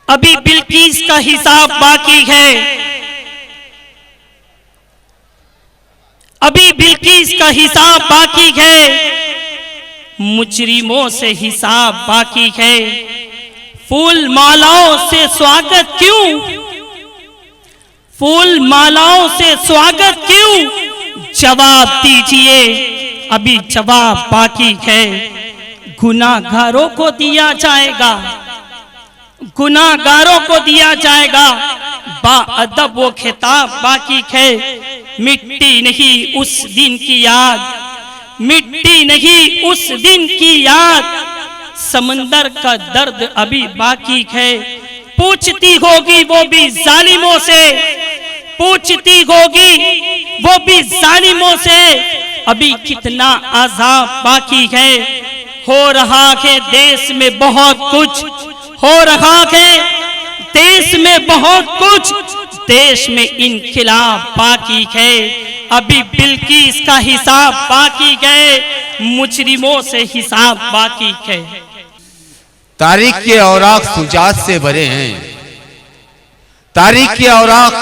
अभी बिल्कीस का हिसाब बाकी है, अभी बिल्कीस का हिसाब बाकी है, मुजरिमों से हिसाब बाकी है। फूल मालाओं से स्वागत क्यों, फूल मालाओं से स्वागत क्यों, जवाब दीजिए, अभी जवाब बाकी है। गुनाहगारों को दिया जाएगा, गुनाहगारों को दिया जाएगा, बाअदब वो खिताब बाकी है। मिट्टी नहीं उस दिन की याद, मिट्टी नहीं उस दिन की याद, समंदर का दर्द अभी बाकी है। पूछती होगी वो भी जालिमों से, पूछती होगी वो भी जालिमों से, अभी कितना अज़ाब बाकी है। हो रहा है देश में बहुत कुछ, हो रहा है देश में बहुत कुछ, देश में इनकिलाब बाकी है। अभी बिल्कीस का हिसाब बाकी है, मुजरिमों से हिसाब बाकी है। तारीख के औराक सुजात से भरे हैं, तारीख के औराक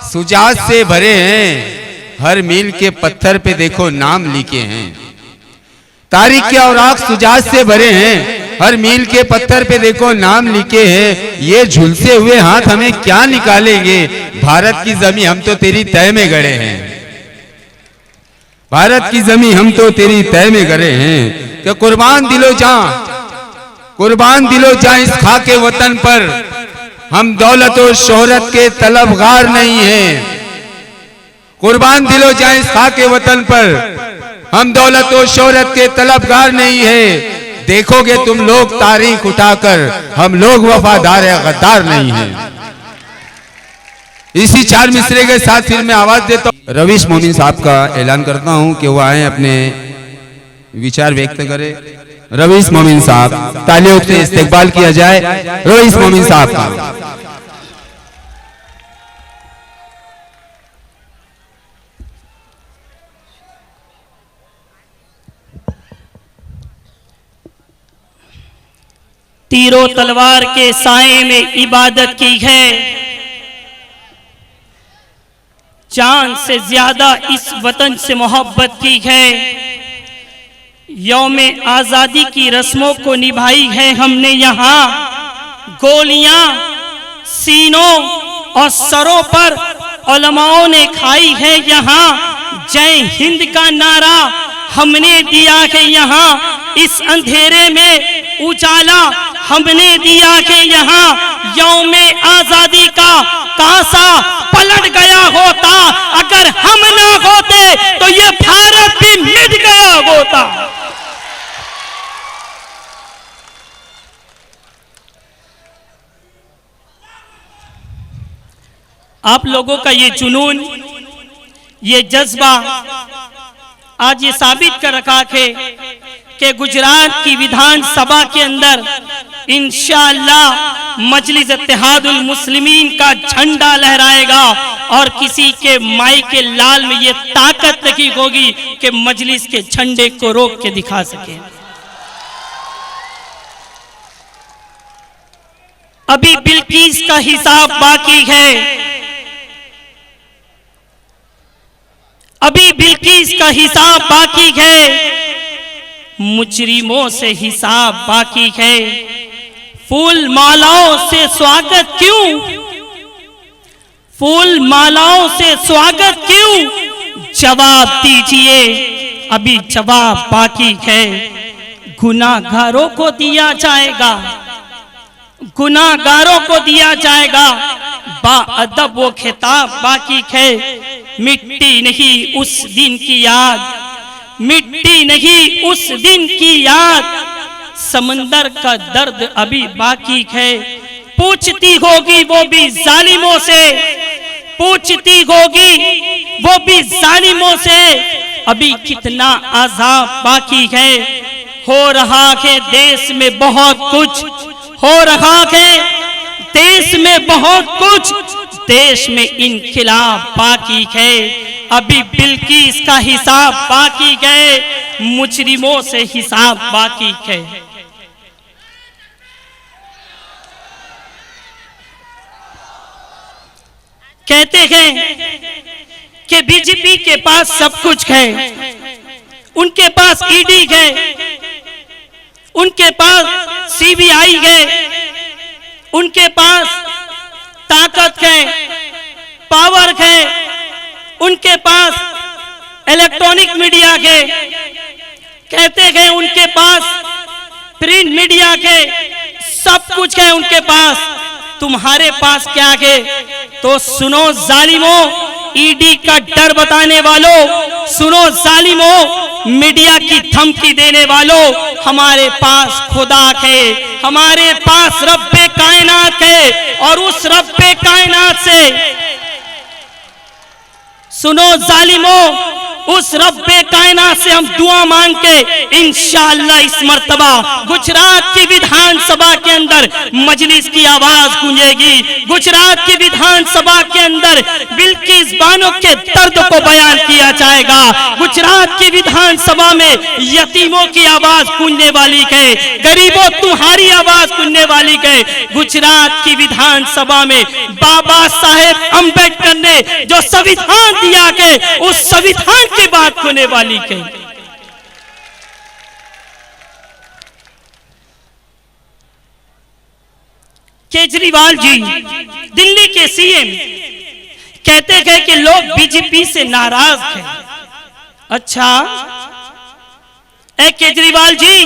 सुजात से भरे हैं, हर मील के पत्थर पे देखो नाम लिखे हैं। तारीख के औराक सुजात से भरे हैं, हर मील के पत्थर पे देखो नाम लिखे हैं। ये झुलसे हुए हाथ हमें क्या निकालेंगे, भारत की जमीन हम तो तेरी तय में गड़े हैं, भारत की जमीन हम तो तेरी तय में गड़े हैं। कि कुर्बान दिलो जां, कुर्बान दिलो जां इस खाके वतन पर, हम दौलत और शोहरत के तलबगार नहीं हैं। कुर्बान दिलो जां इस खाके वतन पर, हम दौलत और शोहरत के तलबगार नहीं है। देखोगे तुम लोग तारीख उठाकर, हम लोग वफादार है गद्दार नहीं है। इसी चार मिसरे के साथ फिर मैं आवाज देता हूं, रवीश मोमिन साहब का ऐलान करता हूं कि वो आए अपने विचार व्यक्त करें। रवीश मोमिन साहब, तालियों से इस्तेकबाल किया जाए रवीश मोमिन साहब का। तीरों तलवार के साए में इबादत की है, जान से ज्यादा इस वतन से मोहब्बत की है। यौम आज़ादी की रस्मों को निभाई है हमने यहाँ, गोलियां सीनों और सरों पर उलमाओं ने खाई है यहाँ। जय हिंद का नारा हमने दिया है यहाँ, इस अंधेरे में उजाला हमने दिया है यहाँ। यौम आज़ादी का कांसा पलट गया होता, अगर हम ना होते तो ये भारत भी मिट गया होता। आप लोगों का ये जुनून, ये जज्बा आज ये साबित कर रखा है कि गुजरात की विधानसभा के अंदर इंशाअल्लाह मजलिस इत्तेहादुल मुस्लिमीन का झंडा लहराएगा और किसी के माई के लाल में ये ताकत नहीं होगी कि मजलिस के झंडे को रोक के दिखा सके। अभी बिल्कीस का हिसाब बाकी है, अभी बिल्कीस का हिसाब बाकी है, मुजरिमों से हिसाब बाकी है। फूल मालाओं से स्वागत क्यों, फूल मालाओं से स्वागत क्यों, जवाब दीजिए, अभी जवाब बाकी है। गुनाहगारों को दिया जाएगा, गुनाहगारों को दिया जाएगा, बाअदब वो खिताब बाकी है। मिट्टी नहीं उस दिन की याद, मिट्टी नहीं उस दिन की याद, समंदर का दर्द अभी बाकी है। पूछती होगी वो भी जालिमों से, पूछती होगी वो भी जालिमों से, अभी कितना अज़ाब बाकी है। हो रहा है देश में बहुत कुछ, हो रहा है देश में बहुत कुछ, देश में इनकिलाब बाकी है। अभी बिल्कीस का हिसाब बाकी है, मुजरिमों से हिसाब बाकी है। कहते हैं कि बीजेपी के पास सब कुछ है, उनके पास ईडी है, उनके पास सीबीआई है, उनके पास ताकत है, पावर है, उनके पास इलेक्ट्रॉनिक मीडिया है, कहते हैं उनके पास प्रिंट मीडिया है, सब कुछ है उनके पास। तुम्हारे पास क्या है? तो सुनो जालिमों, ईडी का डर बताने वालों, सुनो जालिमों, मीडिया की धमकी देने वालों, हमारे पास खुदा है, हमारे पास रब्बे कायनात है, और उस रब्बे कायनात से सुनो जालिमों, उस रब्बे कायनात से हम दुआ मांग के इंशाअल्लाह इस मर्तबा गुजरात की विधानसभा के अंदर मजलिस की आवाज गूंजेगी। गुजरात की विधानसभा के अंदर बिल्किस बानो के दर्द को बयान किया जाएगा। गुजरात की विधानसभा में यतीमों की आवाज गूंजने वाली है, गरीबों तुम्हारी आवाज गूंजने वाली है। गुजरात की विधानसभा में बाबा साहेब अंबेडकर ने जो संविधान दिया है, उस संविधान की बात होने वाली है। केजरीवाल जी दिल्ली के सीएम कहते हैं कि लोग बीजेपी से नाराज हैं। अच्छा केजरीवाल जी,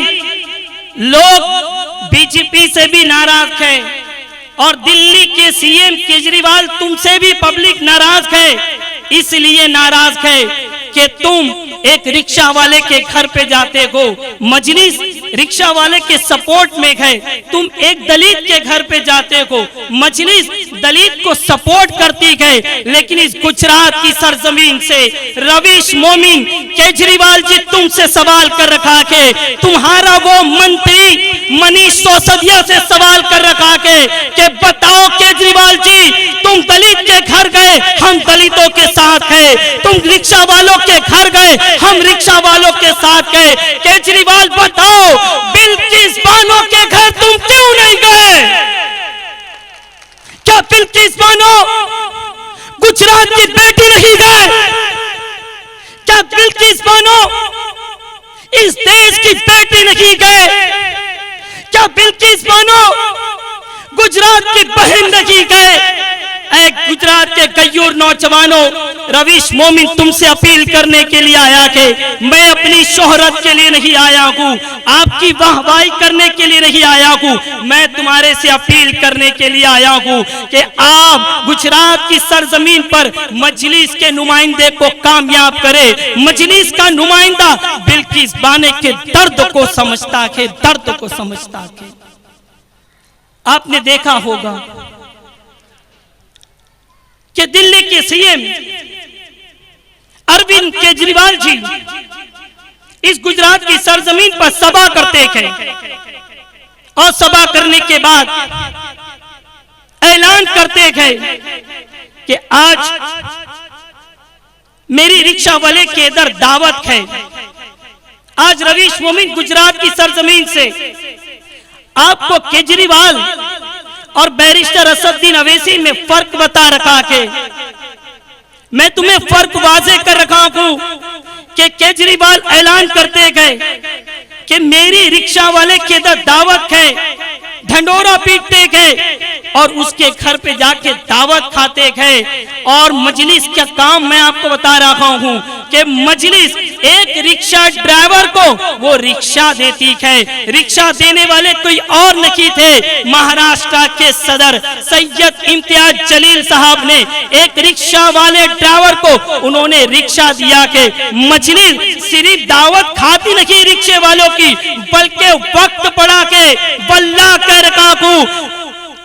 लोग बीजेपी से भी नाराज हैं, और दिल्ली के सीएम केजरीवाल तुमसे भी पब्लिक नाराज है। इसलिए नाराज है कि तुम एक रिक्शा वाले के घर पे जाते हो, मजलिस रिक्शा वाले के सपोर्ट में है। तुम एक दलित के घर पे जाते हो, मजलिस दलित को सपोर्ट करती है। लेकिन इस गुजरात की सरजमीन से रवीश मोमिन केजरीवाल जी तुमसे सवाल कर रखा है, तुम्हारा वो मंत्री मनीष सिसोदिया से सवाल कर रखा है कि बताओ केजरीवाल जी, तुम दलित के घर गए, हम दलितों के साथ हैं। तुम रिक्शा वालों के घर गए, हम रिक्शा वालों के साथ गए। केजरीवाल बताओ, बिल्किस बानो के घर तुम क्यों नहीं गए? क्या बिल्किस बानो गुजरात की बेटी नहीं गए? क्या बिल्किस बानो इस देश की बेटी नहीं गए? क्या बिल्किस बानो गुजरात की बहन नहीं गए? गुजरात के गयूर नौजवानों, रवीश मोमिन तुमसे अपील करने के लिए आया कि मैं अपनी शोहरत के लिए नहीं आया हूँ, आपकी वाहवाही करने के लिए नहीं आया हूँ, मैं तुम्हारे से अपील करने के लिए आया हूँ कि आप गुजरात की सरजमीन पर मजलिस के नुमाइंदे को कामयाब करे। मजलिस का नुमाइंदा बिल्किस बानो के दर्द को समझता है, दर्द को समझता है। आपने देखा होगा कि दिल्ली के सीएम अरविंद केजरीवाल जी इस गुजरात की सरजमीन पर सभा करते हैं, और सभा करने के बाद ऐलान करते हैं कि आज मेरी रिक्शा वाले के इधर दावत है। आज रवीश मोमिन गुजरात की सरजमीन से आपको केजरीवाल और बैरिस्टर असदुद्दीन अवैसी में फर्क बता रखा है। मैं तुम्हें फर्क वाजे कर रखा हूं कि केजरीवाल ऐलान करते गए कि मेरी रिक्शा वाले के इधर दावत है, ढंडोरा पीटते गए और उसके घर पे जाके दावत खाते गए। और मजलिस का काम मैं आपको बता रहा हूं कि मजलिस एक रिक्शा ड्राइवर को वो रिक्शा देती है। रिक्शा देने वाले कोई और नहीं थे, महाराष्ट्र के सदर सैयद इम्तियाज जलील साहब ने एक रिक्शा वाले ड्राइवर को उन्होंने रिक्शा दिया कि मजलिस सिर्फ दावत खाती नहीं रिक्शे वालों की, बल्कि वक्त पड़ा के बल्ला कर रखा हूं।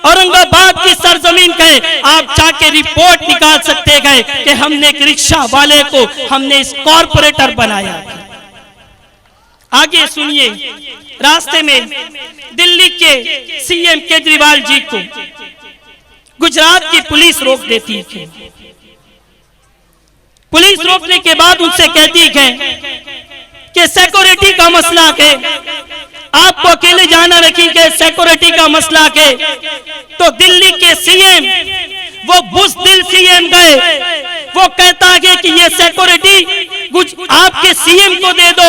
औरंगाबाद की सरजमीन के आप जाके रिपोर्ट निकाल सकते हैं कि हमने एक रिक्शा वाले को हमने इस कॉर्पोरेटर बनाया। आगे सुनिए, रास्ते में दिल्ली के सीएम केजरीवाल जी को गुजरात की पुलिस रोक देती है। पुलिस रोकने के बाद उनसे कहती है कि सिक्योरिटी का मसला है, आपको अकेले जाना रखेंगे, सिक्योरिटी का मसला है। तो दिल्ली के सीएम वो बुज़दिल सीएम गए, वो कहता है कि ये सिक्योरिटी आपके सीएम को दे दो,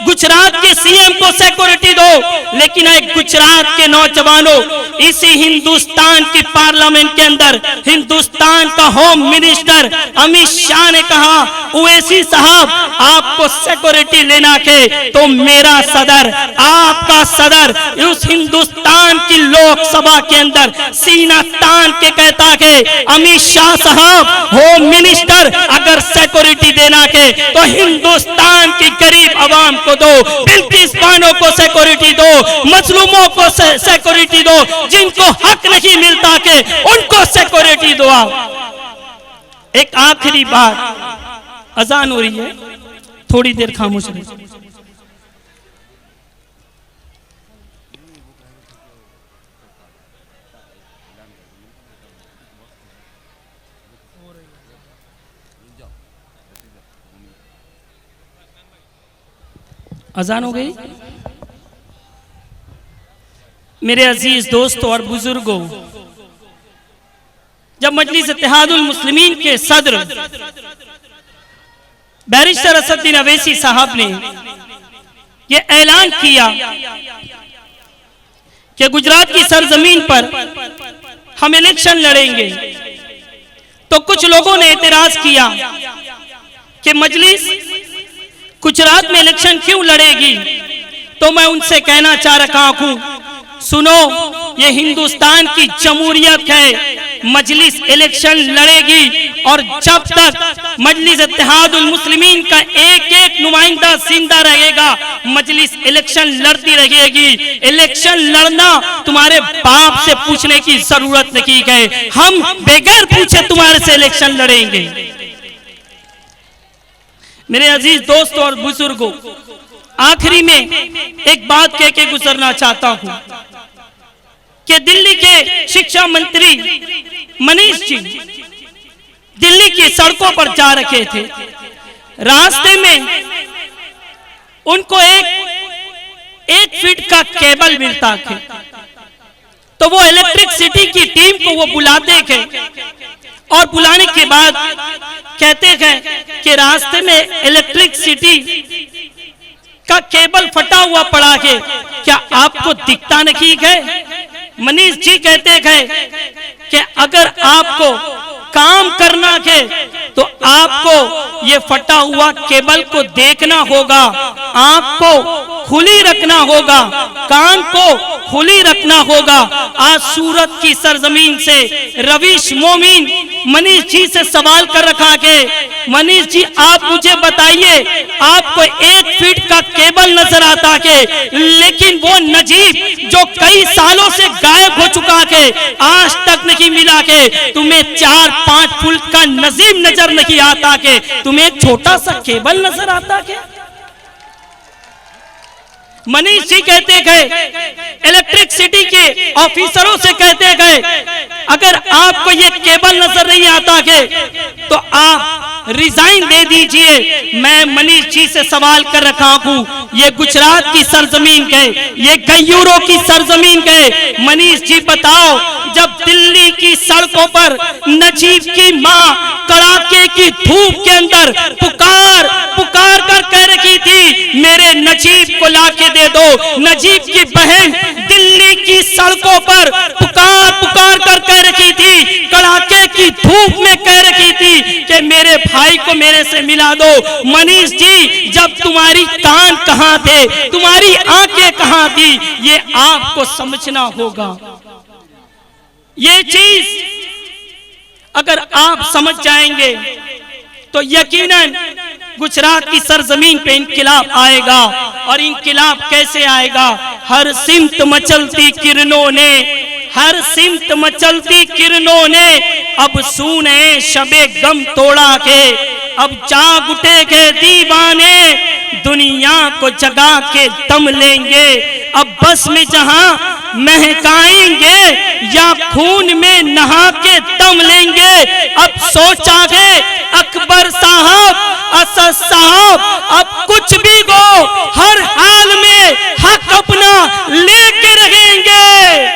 गुजरात के सीएम को सिक्योरिटी दो। लेकिन एक गुजरात के नौजवानों, इसी हिंदुस्तान की पार्लियामेंट के अंदर हिंदुस्तान का होम मिनिस्टर अमित शाह ने कहा, ओवैसी साहब आपको सिक्योरिटी लेना के तो मेरा सदर, आपका सदर उस हिंदुस्तान की लोकसभा के अंदर सीना तान के कहता है, अमित शाह साहब होम मिनिस्टर अगर सिक्योरिटी देना के तो हिंदुस्तान की गरीब आवाम को दो, बिल्किस्तानों को सिक्योरिटी दो, मजलूमों को सिक्योरिटी दो, जिनको हक नहीं मिलता के उनको सिक्योरिटी दो। एक आखिरी बात, अजान हो रही है, थोड़ी देर खामोश रहिए। अजान हो गई। मेरे अजीज दोस्तों और बुजुर्गों, जब मजलिस इत्तेहादुल मुस्लिमीन के सदर बैरिस्टर असदुद्दीन अवैसी साहब ने यह ऐलान किया कि गुजरात की सरजमीन पर हम इलेक्शन लड़ेंगे, तो कुछ लोगों ने एतराज किया कि मजलिस गुजरात में इलेक्शन क्यों लड़ेगी। तो मैं उनसे कहना चाह रहा हूं, सुनो, ये हिंदुस्तान की जमहूरियत है, मजलिस इलेक्शन लड़ेगी और जब तक मजलिस इत्तेहादुल मुस्लिमीन का एक एक नुमाइंदा जिंदा रहेगा, मजलिस इलेक्शन लड़ती रहेगी। इलेक्शन लड़ना तुम्हारे बाप से पूछने की जरूरत नहीं है, हम बगैर पूछे तुम्हारे से इलेक्शन लड़ेंगे। मेरे अजीज दोस्तों और बुजुर्गों, आखिरी में एक बात कह के गुजरना चाहता हूं कि दिल्ली के शिक्षा मंत्री मनीष जी दिल्ली की सड़कों पर जा रहे थे। रास्ते में उनको एक फीट का केबल मिलता है, तो वो इलेक्ट्रिसिटी की टीम को वो बुलाते थे और बुलाने के बाद कहते हैं कि रास्ते में इलेक्ट्रिसिटी का केबल फटा हुआ पड़ा है, क्या आपको दिखता नहीं है? मनीष जी कहते हैं कि अगर आपको काम करना है तो आपको ये फटा हुआ केबल को देखना होगा, आंख को खुली रखना होगा, कान को खुली रखना होगा। आज सूरत की सरजमीन से रवीश मोमिन मनीष जी से सवाल कर रखा है, मनीष जी आप मुझे बताइए, आपको 1 फीट का केबल नजर आता है, लेकिन वो नजीब जो कई सालों से गायब हो चुका है, आज तक नहीं मिला है, तुम्हें 4-5 फुट का नजीब नजर नहीं आता है, तुम्हें छोटा सा केबल नजर आता है। मनीष जी कहते गए, इलेक्ट्रिसिटी के ऑफिसरों से कहते गए, अगर आपको ये केबल नजर नहीं आता है तो आप रिजाइन दे दीजिए। मैं मनीष जी से सवाल कर रखा हूं, ये गुजरात की सरजमीन है, ये गयूरों की सरजमीन है। मनीष जी बताओ, जब दिल्ली की सड़कों पर नजीब की माँ कड़ाके की धूप के अंदर पुकार पुकार कर कह रही थी, मेरे नजीब को लाके दे दो, नजीब की बहन दिल्ली की सड़कों पर पुकार पुकार कर कह रही थी, कड़ाके की धूप में कह रही थी कि मेरे भाई को मेरे से मिला दो। मनीष जी, जब तुम्हारी कान कहां थे, तुम्हारी आंखें कहां थी, ये आपको समझना होगा। ये चीज अगर आप समझ जाएंगे तो यकीनन गुजरात की सरजमीन पे इंकिलाब आएगा। और इंकिलाब कैसे आएगा? हर सिमत मचलती किरणों ने, हर सिमत मचलती किरणों ने अब सुने शबे गम तोड़ा के, अब जाग उठे के दीवाने दुनिया को जगा के दम लेंगे। अब बस में जहां महकाएंगे या खून में नहा के दम लेंगे। अब सोचा है अकबर साहब, असद साहब, अब कुछ भी हो, हर हाल में हक अपना लेके रहेंगे।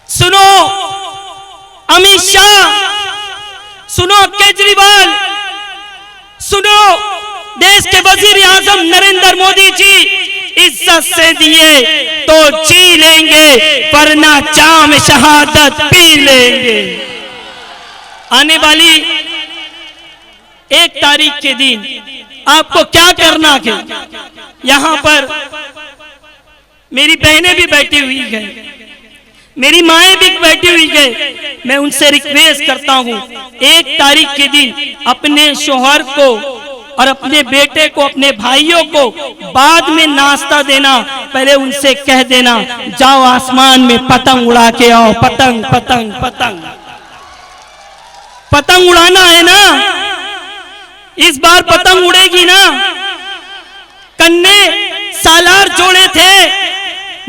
सुनो, शाह, सुनो केजरीवाल, सुनो देश के वजीर आजम नरेंद्र मोदी जी, इज्जत से दिए तो जी लेंगे वरना जाम शहादत पी लेंगे। आने वाली 1 तारीख के दिन आपको क्या करना है, यहां पर मेरी बहनें भी बैठी हुई है, मेरी माएं भी बैठी हुई है, मैं उनसे रिक्वेस्ट करता हूं 1 तारीख के दिन अपने शोहर को और अपने बेटे को, अपने भाइयों को बाद में नाश्ता देना, पहले उनसे कह देना जाओ आसमान में पतंग उड़ा के आओ, पतंग पतंग पतंग पतंग उड़ाना है ना, इस बार पतंग उड़ेगी ना। कन्ने सालार जोड़े थे,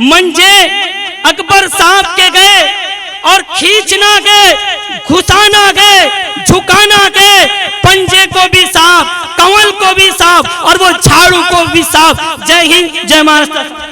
मंजे अकबर साहब के गए और खींचना गए, घुसाना गए, झुकाना गए, पंजे को भी साफ, कंवल को भी साफ और वो झाड़ू को भी साफ। जय हिंद, जय महाराष्ट्र।